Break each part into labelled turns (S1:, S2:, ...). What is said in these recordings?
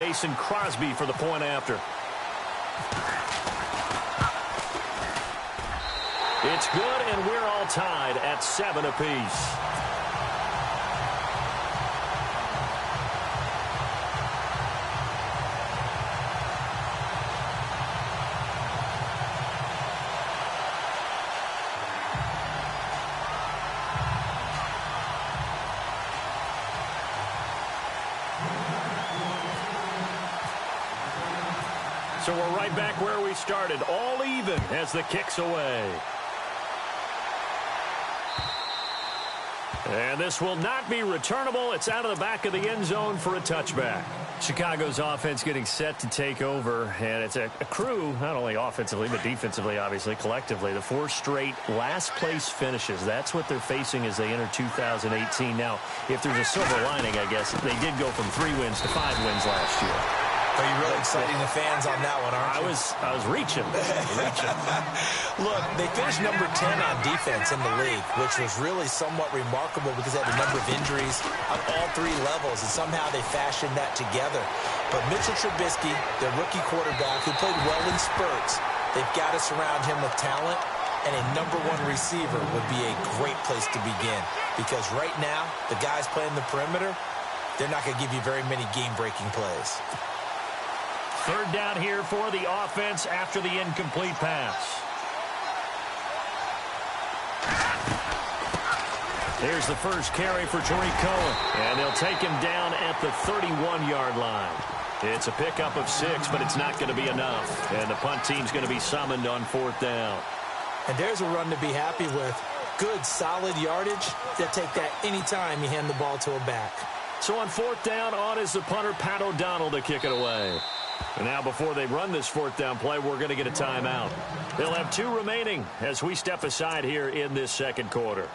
S1: Mason Crosby for the point after. It's good, and we're all tied at 7 apiece. So we're right back where we started, all even as the kick's away. And this will not be returnable. It's out of the back of the end zone for a touchback. Chicago's offense getting set to take over, and it's a crew, not only offensively, but defensively, obviously, collectively. The 4 straight last-place finishes. That's what they're facing as they enter 2018. Now, if there's a silver lining, I guess, they did go from 3 wins to 5 wins last year.
S2: Are you really exciting the fans on that one, aren't you?
S1: I was reaching.
S2: Look, they finished number 10 on defense in the league, which was really somewhat remarkable because they had a number of injuries on all 3 levels, and somehow they fashioned that together. But Mitchell Trubisky, their rookie quarterback, who played well in spurts, they've got to surround him with talent, and a number 1 receiver would be a great place to begin. Because right now, the guys playing the perimeter, they're not going to give you very many game-breaking plays.
S1: 3rd down here for the offense after the incomplete pass. Here's the first carry for Tariq Cohen, and they'll take him down at the 31-yard line. It's a pickup of 6, but it's not going to be enough, and the punt team's going to be summoned on 4th down.
S2: And there's a run to be happy with. Good, solid yardage. They'll take that any time you hand the ball to a back.
S1: So on 4th down, on is the punter, Pat O'Donnell, to kick it away. And now before they run this 4th down play, we're going to get a timeout. They'll have 2 remaining as we step aside here in this 2nd quarter.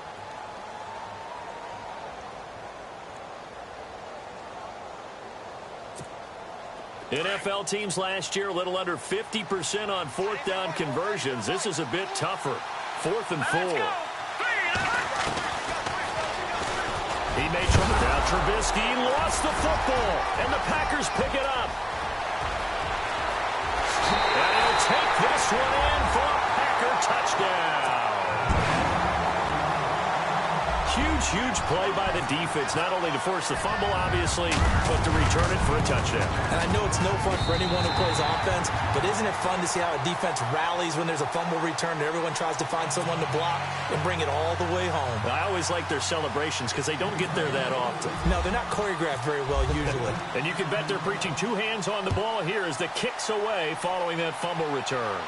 S1: NFL teams last year a little under 50% on 4th down conversions. This is a bit tougher. 4th and 4. He made trouble. Now Trubisky lost the football, and the Packers pick it up. And he'll take this one in for a Packer touchdown. Huge play by the defense, not only to force the fumble, obviously, but to return it for a touchdown.
S2: And I know it's no fun for anyone who plays offense, but isn't it fun to see how a defense rallies when there's a fumble return and everyone tries to find someone to block and bring it all the way home?
S1: I always like their celebrations because they don't get there that often.
S2: No, they're not choreographed very well usually.
S1: And you can bet they're preaching 2 hands on the ball here as the kick's away following that fumble return.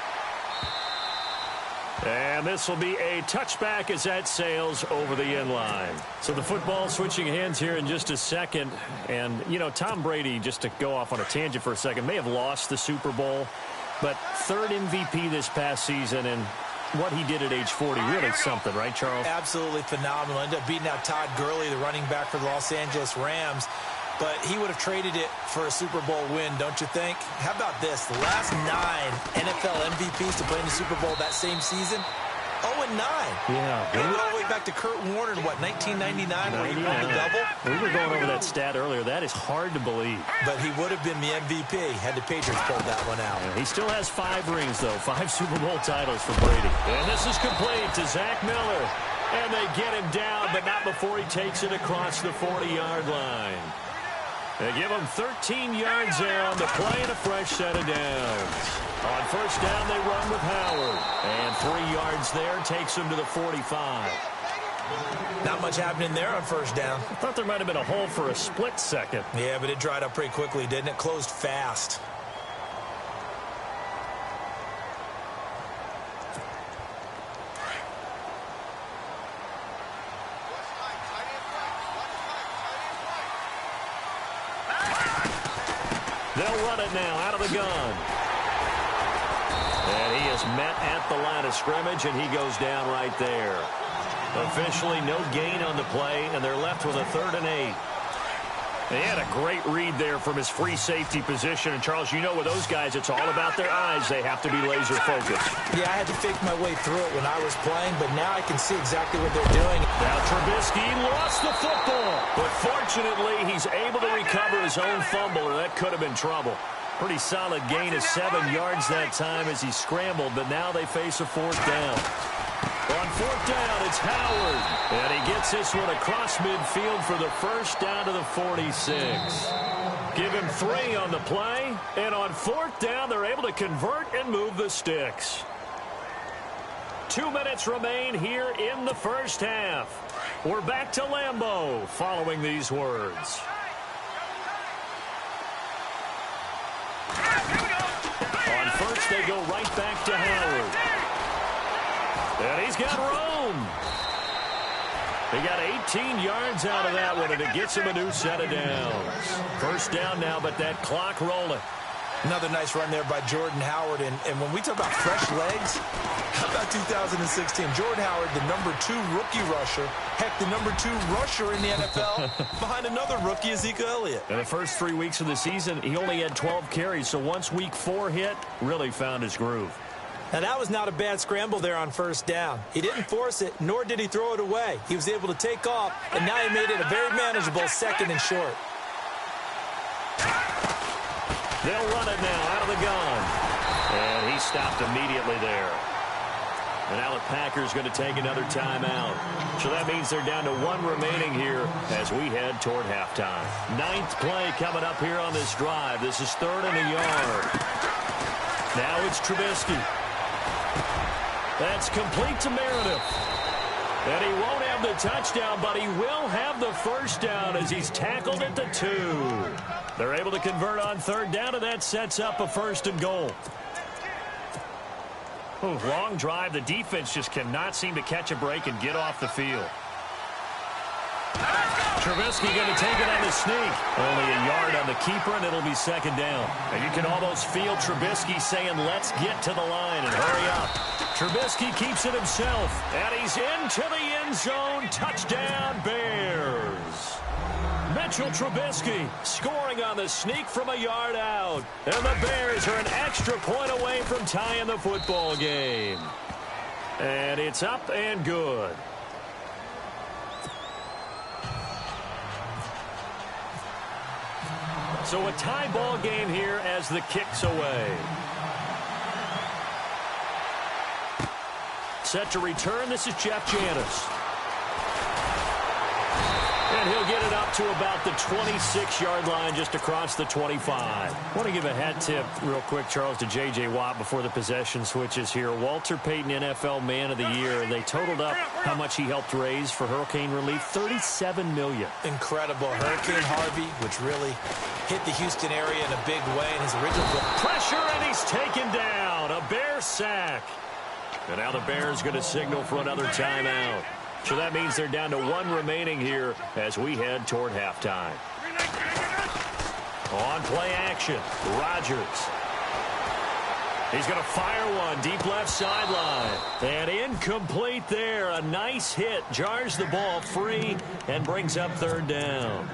S1: And this will be a touchback as that sails over the end line. So the football switching hands here in just a second. And, you know, Tom Brady, just to go off on a tangent for a second, may have lost the Super Bowl, but 3rd MVP this past season, and what he did at age 40, really something, right, Charles?
S2: Absolutely phenomenal. Ended up beating out Todd Gurley, the running back for the Los Angeles Rams. But he would have traded it for a Super Bowl win, don't you think? How about this? The last 9 NFL MVPs to play in the Super Bowl that same season, 0-9.
S1: Yeah.
S2: Going all the way back to Kurt Warner in, what, 1999 when he won the double?
S1: We were going over that stat earlier. That is hard to believe.
S2: But he would have been the MVP had the Patriots pulled that one out.
S1: Yeah, he still has 5 rings, though. 5 Super Bowl titles for Brady. And this is complete to Zach Miller. And they get him down, but not before he takes it across the 40-yard line. They give him 13 yards there on the play and a fresh set of downs. On 1st down, they run with Howard. And 3 yards there takes him to the 45.
S2: Not much happening there on 1st down.
S1: I thought there might have been a hole for a split second.
S2: Yeah, but it dried up pretty quickly, didn't it? Closed fast.
S1: They'll run it now out of the gun. And he is met at the line of scrimmage, and he goes down right there. Officially no gain on the play, and they're left with a 3rd and 8. He had a great read there from his free safety position. And, Charles, you know with those guys, it's all about their eyes. They have to be laser-focused.
S2: Yeah, I had to fake my way through it when I was playing, but now I can see exactly what they're doing.
S1: Now Trubisky lost the football. But fortunately, he's able to recover his own fumble, or that could have been trouble. Pretty solid gain of 7 yards that time as he scrambled, but now they face a 4th down. On 4th down, it's Howard. And he gets this one across midfield for the first down to the 46. Give him 3 on the play. And on 4th down, they're able to convert and move the sticks. 2 minutes remain here in the first half. We're back to Lambeau following these words. On first, they go right back to Howard. And he's got room. He got 18 yards out of that one, and it gets him a new set of downs. First down now, but that clock rolling.
S2: Another nice run there by Jordan Howard. And when we talk about fresh legs, how about 2016? Jordan Howard, the #2 rookie rusher. Heck, the #2 rusher in the NFL behind another rookie, Ezekiel Elliott.
S1: In the first 3 weeks of the season, he only had 12 carries. So once week 4 hit, really found his groove.
S2: Now, that was not a bad scramble there on first down. He didn't force it, nor did he throw it away. He was able to take off, and now he made it a very manageable 2nd and short.
S1: They'll run it now out of the gun. And he stopped immediately there. And now the Packers going to take another timeout. So that means they're down to 1 remaining here as we head toward halftime. 9th play coming up here on this drive. This is 3rd and a yard. Now it's Trubisky. That's complete to Meredith. And he won't have the touchdown, but he will have the first down as he's tackled at the 2. They're able to convert on 3rd down, and that sets up a 1st and goal. Ooh, long drive. The defense just cannot seem to catch a break and get off the field. Trubisky going to take it on the sneak. Only a yard on the keeper, and it'll be 2nd down. And you can almost feel Trubisky saying, let's get to the line and hurry up. Trubisky keeps it himself, and he's into the end zone. Touchdown, Bears. Mitchell Trubisky scoring on the sneak from a yard out. And the Bears are an extra point away from tying the football game. And it's up and good. So a tie ball game here as the kick's away. Set to return, this is Jeff Janis. And he'll get it up to about the 26-yard line, just across the 25. I want to give a hat tip real quick, Charles, to J.J. Watt before the possession switches here. Walter Payton, NFL Man of the Year. They totaled up how much he helped raise for hurricane relief, $37 million.
S2: Incredible. Hurricane Harvey, which really hit the Houston area in a big way in his original book.
S1: Pressure, and he's taken down. A Bear sack. And now the Bears going to signal for another timeout. So that means they're down to 1 remaining here as we head toward halftime. On play action, Rodgers. He's going to fire one deep left sideline. And incomplete there. A nice hit. Jars the ball free and brings up 3rd down.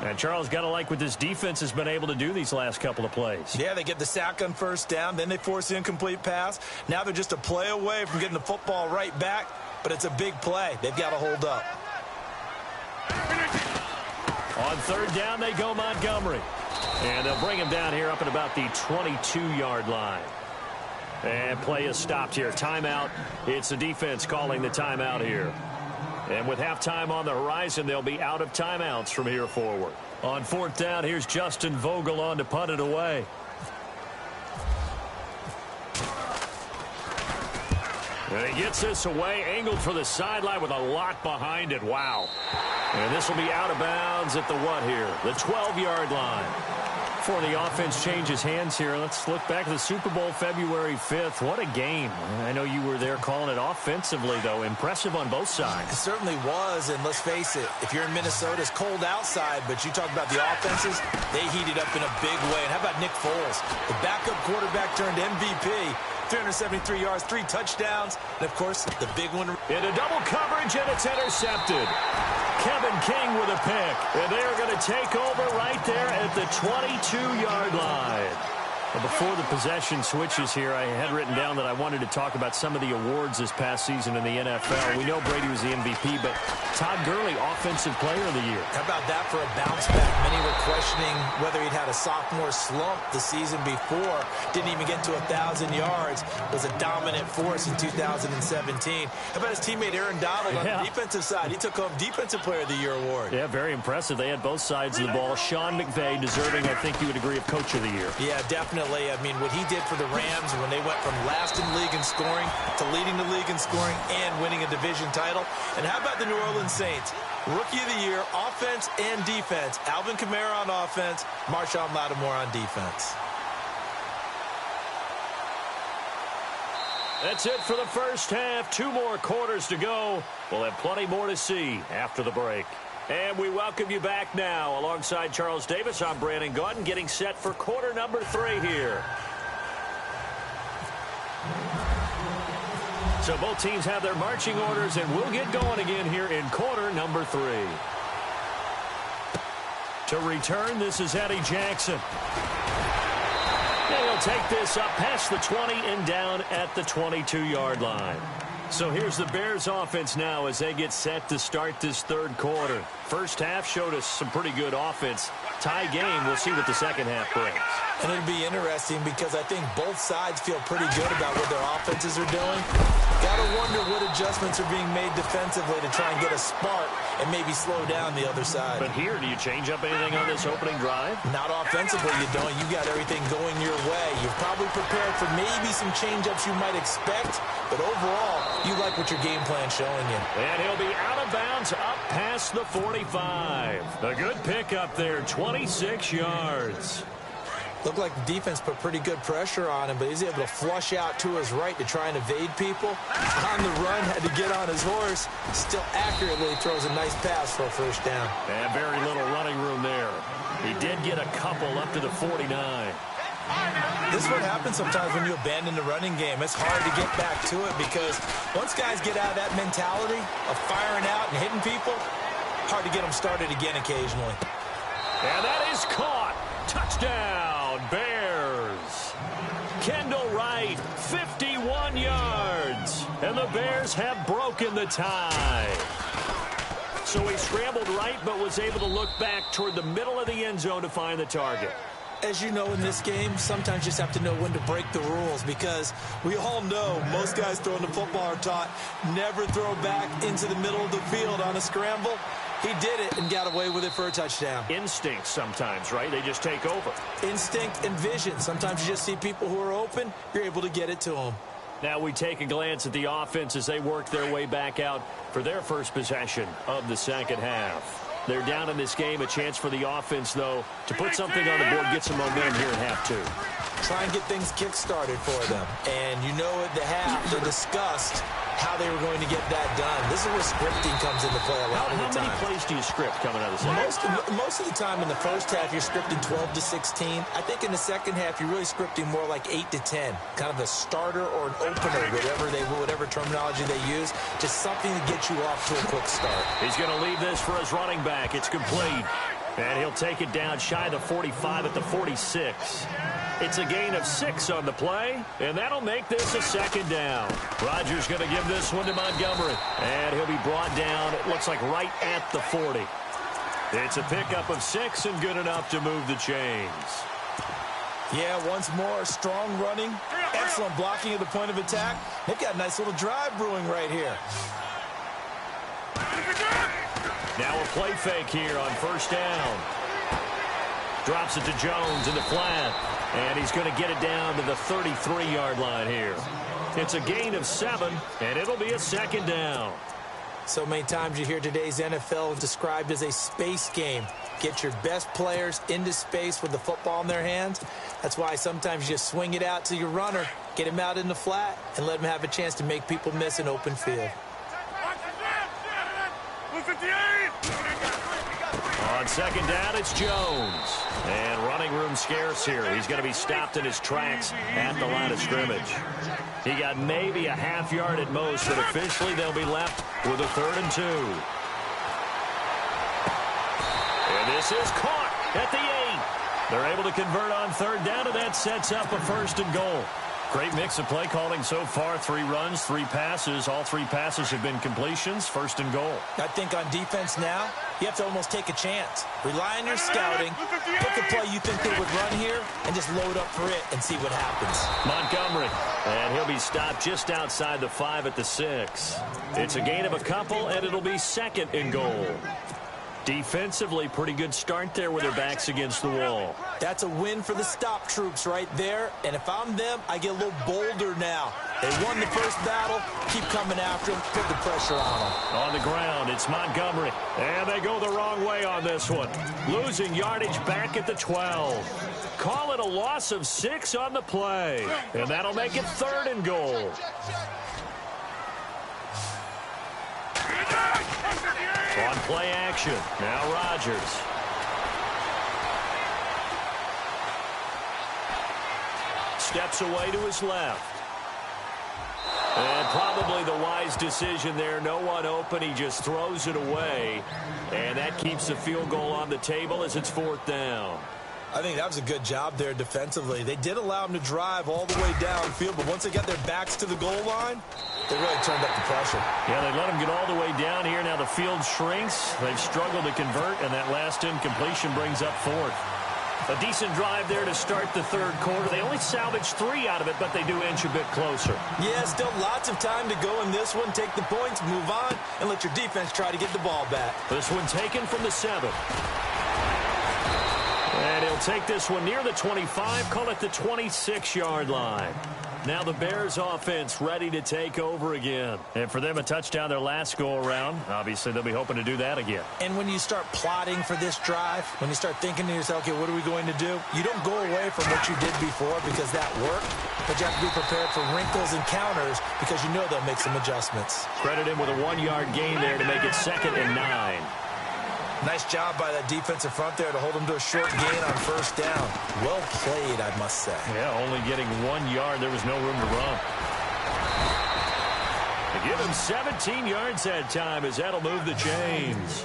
S1: And Charles, got to like what this defense has been able to do these last couple of plays.
S2: Yeah, they get the sack on 1st down. Then they force the incomplete pass. Now they're just a play away from getting the football right back. But it's a big play. They've got to hold up.
S1: On 3rd down, they go Montgomery. And they'll bring him down here up at about the 22-yard line. And play is stopped here. Timeout. It's the defense calling the timeout here. And with halftime on the horizon, they'll be out of timeouts from here forward. On 4th down, here's Justin Vogel on to punt it away. And he gets this away, angled for the sideline with a lot behind it. Wow. And this will be out of bounds at the what here? The 12-yard line. Before the offense changes hands here, let's look back at the Super Bowl February 5th. What a game. I know you were there calling it offensively, though. Impressive on both sides.
S2: It certainly was, and let's face it, if you're in Minnesota, it's cold outside, but you talk about the offenses, they heated up in a big way. And how about Nick Foles? The backup quarterback turned MVP. 373 yards, 3 touchdowns, and, of course, the big one.
S1: Into double coverage, and it's intercepted. Kevin King with a pick. And they are going to take over right there at the 22-yard line. Well, before the possession switches here, I had written down that I wanted to talk about some of the awards this past season in the NFL. We know Brady was the MVP, but Todd Gurley, Offensive Player of the Year.
S2: How about that for a bounce back? Many were questioning whether he'd had a sophomore slump the season before. Didn't even get to 1,000 yards. Was a dominant force in 2017. How about his teammate Aaron Donald on the defensive side? He took home Defensive Player of the Year award.
S1: Yeah, very impressive. They had both sides of the ball. Sean McVay deserving, I think you would agree, of Coach of the Year.
S2: Yeah, definitely. I mean, what he did for the Rams when they went from last in the league in scoring to leading the league in scoring and winning a division title. And how about the New Orleans Saints? Rookie of the Year, offense and defense. Alvin Kamara on offense, Marshawn Lattimore on defense.
S1: That's it for the first half. 2 more quarters to go. We'll have plenty more to see after the break. And we welcome you back now. Alongside Charles Davis, I'm Brandon Gaudin, getting set for quarter number 3 here. So both teams have their marching orders, and we'll get going again here in quarter number 3. To return, this is Eddie Jackson. And he'll take this up past the 20 and down at the 22-yard line. So here's the Bears offense now as they get set to start this third quarter. First half showed us some pretty good offense. Tie game, we'll see what the second half brings.
S2: And it'll be interesting because I think both sides feel pretty good about what their offenses are doing. Got to wonder what adjustments are being made defensively to try and get a spark and maybe slow down the other side.
S1: But here, do you change up anything on this opening drive?
S2: Not offensively, you don't. You got everything going your way. You've probably prepared for maybe some change-ups you might expect, but overall, you like what your game plan's showing you.
S1: And he'll be out of bounds up past the 45. A good pickup there, 26 yards.
S2: Looked like the defense put pretty good pressure on him, but he's able to flush out to his right to try and evade people. On the run, had to get on his horse. Still accurately throws a nice pass for a first down.
S1: And very little running room there. He did get a couple up to the 49.
S2: This is what happens sometimes when you abandon the running game. It's hard to get back to it because once guys get out of that mentality of firing out and hitting people, hard to get them started again occasionally.
S1: And that is caught. Touchdown, Bears. Kendall Wright, 51 yards. And the Bears have broken the tie. So he scrambled right but was able to look back toward the middle of the end zone to find the target.
S2: As you know in this game, sometimes you just have to know when to break the rules because we all know most guys throwing the football are taught never throw back into the middle of the field on a scramble. He did it and got away with it for a touchdown.
S1: Instinct sometimes, right? They just take over.
S2: Instinct and vision. Sometimes you just see people who are open, you're able to get it to them.
S1: Now we take a glance at the offense as they work their way back out for their first possession of the second half. They're down in this game. A chance for the offense, though, to put something on the board, get some momentum here in half 2.
S2: Try and get things kick-started for them. And you know at the half, they discussed how they were going to get that done. This is where scripting comes into play a lot of the time.
S1: How many plays do you script coming out of the second?
S2: Most of the time in the first half, you're scripting 12 to 16. I think in the second half, you're really scripting more like 8 to 10. Kind of a starter or an opener, whatever terminology they use. Just something to get you off to a quick start.
S1: He's going to leave this for his running back. It's complete. And he'll take it down shy of the 45 at the 46. It's a gain of 6 on the play, and that'll make this a second down. Rodgers going to give this one to Montgomery, and he'll be brought down, it looks like right at the 40. It's a pickup of 6 and good enough to move the chains.
S2: Yeah, once more, strong running, excellent blocking at the point of attack. They've got a nice little drive brewing right here.
S1: Now a play fake here on first down. Drops it to Jones in the flat. And he's going to get it down to the 33-yard line here. It's a gain of 7, and it'll be a second down.
S2: So many times you hear today's NFL described as a space game. Get your best players into space with the football in their hands. That's why sometimes you just swing it out to your runner, get him out in the flat, and let him have a chance to make people miss an open field.
S1: On second down, it's Jones. And running room scarce here. He's going to be stopped in his tracks at the line of scrimmage. He got maybe a half yard at most, but officially they'll be left with a 3rd and 2. This is caught at the 8. They're able to convert on third down, and that sets up a 1st and goal. Great mix of play calling so far. 3 runs, 3 passes. All 3 passes have been completions. 1st and goal.
S2: I think on defense now, you have to almost take a chance. Rely on your scouting. Pick a play you think they would run here and just load up for it and see what happens.
S1: Montgomery, and he'll be stopped just outside the 5 at the 6. It's a gain of a couple, and it'll be 2nd and goal. Defensively, pretty good start there with their backs against the wall.
S2: That's a win for the stop troops right there. And if I'm them, I get a little bolder now. They won the first battle. Keep coming after them. Put the pressure on them.
S1: On the ground, it's Montgomery. And they go the wrong way on this one. Losing yardage back at the 12. Call it a loss of 6 on the play. And that'll make it 3rd and goal. On play action, now Rodgers. Steps away to his left. And probably the wise decision there. No one open. He just throws it away. And that keeps the field goal on the table as it's 4th down.
S2: I think that was a good job there defensively. They did allow them to drive all the way downfield, but once they got their backs to the goal line, they really turned up the pressure.
S1: Yeah, they let them get all the way down here. Now the field shrinks. They've struggled to convert, and that last incompletion brings up 4th. A decent drive there to start the 3rd quarter. They only salvaged 3 out of it, but they do inch a bit closer.
S2: Yeah, still lots of time to go in this one. Take the points, move on, and let your defense try to get the ball back.
S1: This one taken from the 7. And he'll take this one near the 25, call it the 26-yard line. Now the Bears offense ready to take over again. And for them, a touchdown their last go-around. Obviously, they'll be hoping to do that again.
S2: And when you start plotting for this drive, when you start thinking to yourself, okay, what are we going to do? You don't go away from what you did before because that worked, but you have to be prepared for wrinkles and counters because you know they'll make some adjustments.
S1: Credit him with a 1-yard gain there to make it 2nd and 9.
S2: Nice job by that defensive front there to hold them to a short gain on 1st down. Well played, I must say.
S1: Yeah, only getting 1 yard. There was no room to run. They give him 17 yards that time as that'll move the chains.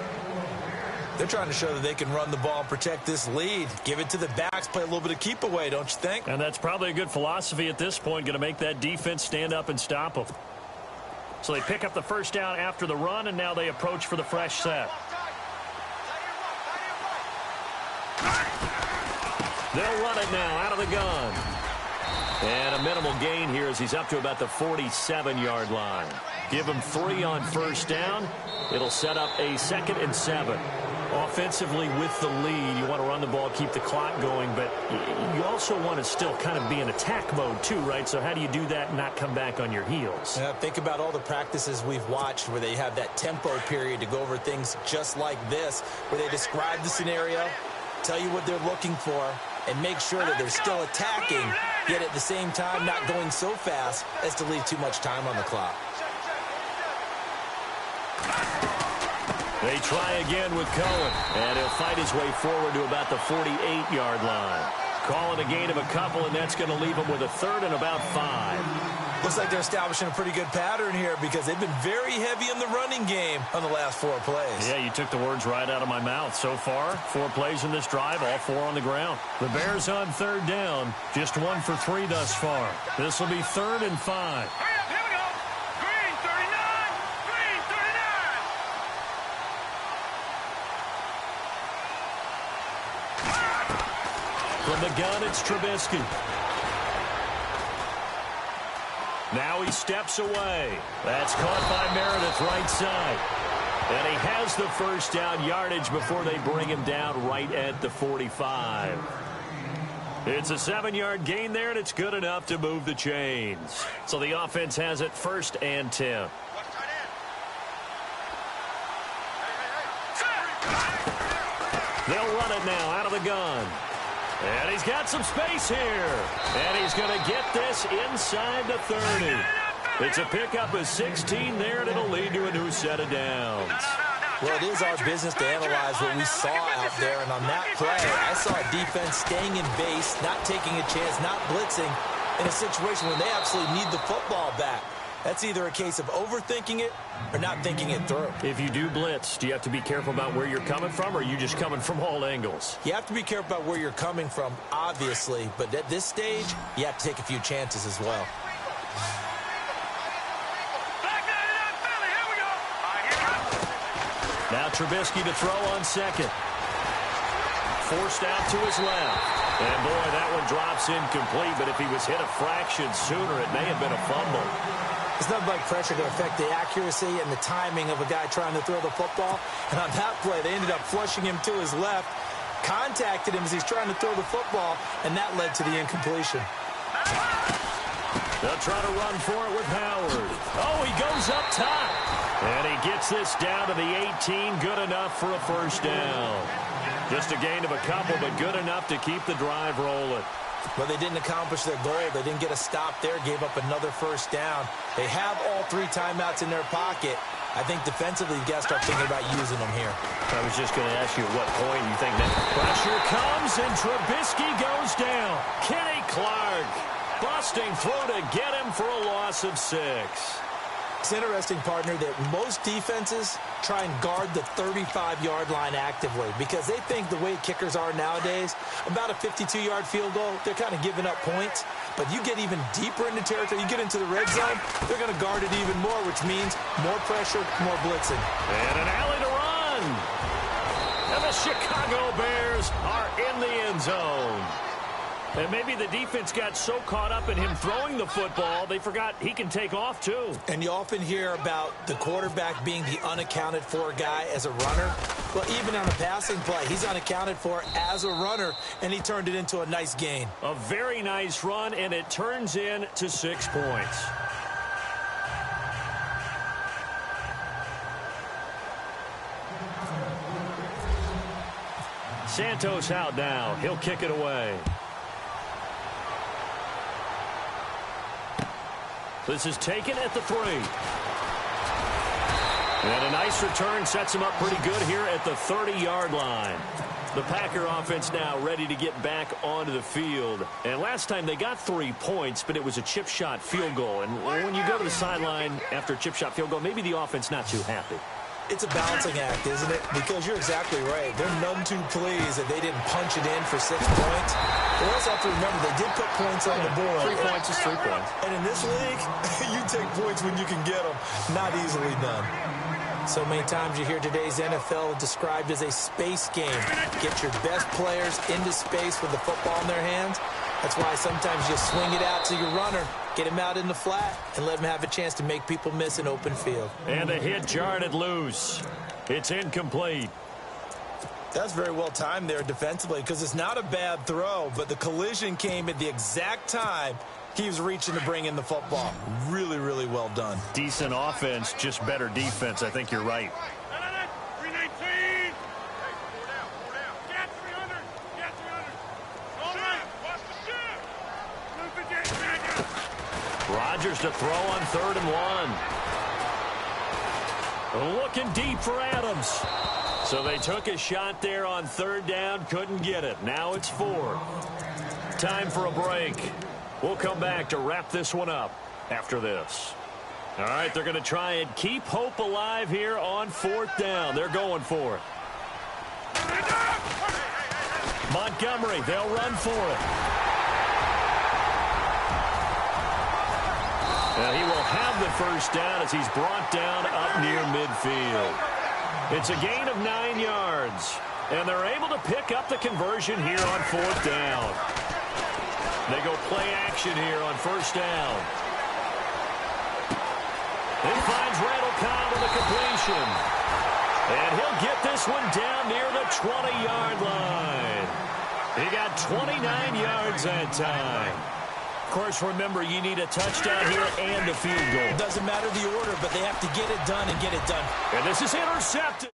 S2: They're trying to show that they can run the ball and protect this lead. Give it to the backs, play a little bit of keep away, don't you think?
S1: And that's probably a good philosophy at this point, going to make that defense stand up and stop them. So they pick up the 1st down after the run, and now they approach for the fresh set. They'll run it now out of the gun. And a minimal gain here as he's up to about the 47-yard line. Give him 3 on 1st down. It'll set up a 2nd and 7. Offensively with the lead, you want to run the ball, keep the clock going, but you also want to still kind of be in attack mode too, right? So how do you do that and not come back on your heels?
S2: Yeah, think about all the practices we've watched where they have that tempo period to go over things just like this, where they describe the scenario, tell you what they're looking for, and make sure that they're still attacking, yet at the same time not going so fast as to leave too much time on the clock.
S1: They try again with Cohen, and he'll fight his way forward to about the 48-yard line. Calling a gain of a couple, and that's going to leave him with a 3rd and about 5.
S2: Looks like they're establishing a pretty good pattern here because they've been very heavy in the running game on the last 4 plays.
S1: Yeah, you took the words right out of my mouth. So far, 4 plays in this drive, all 4 on the ground. The Bears on 3rd down, just 1 for 3 thus far. This will be 3rd and 5. From the gun, it's Trubisky. Now he steps away. That's caught by Meredith right side. And he has the 1st down yardage before they bring him down right at the 45. It's a 7-yard gain there, and it's good enough to move the chains. So the offense has it 1st and 10. They'll run it now out of the gun. And he's got some space here. And he's going to get this inside the 30. It's a pickup of 16 there, and it'll lead to a new set of downs.
S2: Well, it is our business to analyze what we saw out there. And on that play, I saw a defense staying in base, not taking a chance, not blitzing, in a situation where they absolutely need the football back. That's either a case of overthinking it or not thinking it through.
S1: If you do blitz, do you have to be careful about where you're coming from, or are you just coming from all angles?
S2: You have to be careful about where you're coming from, obviously, but at this stage, you have to take a few chances as well.
S1: Now Trubisky to throw on second. Forced out to his left. And, boy, that one drops incomplete, but if he was hit a fraction sooner, it may have been a fumble.
S2: It's nothing like pressure to affect the accuracy and the timing of a guy trying to throw the football. And on that play, they ended up flushing him to his left, contacted him as he's trying to throw the football, and that led to the incompletion.
S1: They'll try to run for it with Howard. Oh, he goes up top. And he gets this down to the 18. Good enough for a first down. Just a gain of a couple, but good enough to keep the drive rolling.
S2: Well, they didn't accomplish their goal. They didn't get a stop there, gave up another first down. They have all 3 timeouts in their pocket. I think defensively, you got to start thinking about using them here.
S1: I was just going to ask you at what point you think that pressure comes, and Trubisky goes down. Kenny Clark busting through to get him for a loss of 6.
S2: It's interesting, partner, that most defenses try and guard the 35-yard line actively because they think the way kickers are nowadays, about a 52-yard field goal, they're kind of giving up points. But you get even deeper into territory, you get into the red zone, they're going to guard it even more, which means more pressure, more blitzing.
S1: And an alley to run. And the Chicago Bears are in the end zone. And maybe the defense got so caught up in him throwing the football, they forgot he can take off, too.
S2: And you often hear about the quarterback being the unaccounted-for guy as a runner. Well, even on a passing play, he's unaccounted for as a runner, and he turned it into a nice gain.
S1: A very nice run, and it turns into 6 points. Santos out now. He'll kick it away. This is taken at the 3. And a nice return sets him up pretty good here at the 30-yard line. The Packer offense now ready to get back onto the field. And last time they got 3 points, but it was a chip shot field goal. And when you go to the sideline after a chip shot field goal, maybe the offense not too happy.
S2: It's a balancing act, isn't it? Because you're exactly right. They're none too pleased that they didn't punch it in for 6 points. They also have to remember they did put points on the board.
S1: 3 points is 3 points.
S2: And in this league, you take points when you can get them. Not easily done. So many times you hear today's NFL described as a space game. Get your best players into space with the football in their hands. That's why sometimes you swing it out to your runner, get him out in the flat, and let him have a chance to make people miss an open field.
S1: And the hit jarred it loose. It's incomplete.
S2: That's very well timed there defensively because it's not a bad throw, but the collision came at the exact time he was reaching to bring in the football. Really, really well done.
S1: Decent offense, just better defense. I think you're right. Rodgers to throw on 3rd and 1. Looking deep for Adams. So they took a shot there on 3rd down, couldn't get it. Now it's 4. Time for a break. We'll come back to wrap this one up after this. All right, they're going to try and keep hope alive here on 4th down. They're going for it. Montgomery, they'll run for it. Now he will have the first down as he's brought down up near midfield. It's a gain of 9 yards, and they're able to pick up the conversion here on 4th down. They go play action here on 1st down. He finds Randall Cobb with a completion. And he'll get this one down near the 20-yard line. He got 29 yards that time. Of course, remember, you need a touchdown here and a field goal.
S2: It doesn't matter the order, but they have to get it done and get it done.
S1: And this is intercepted.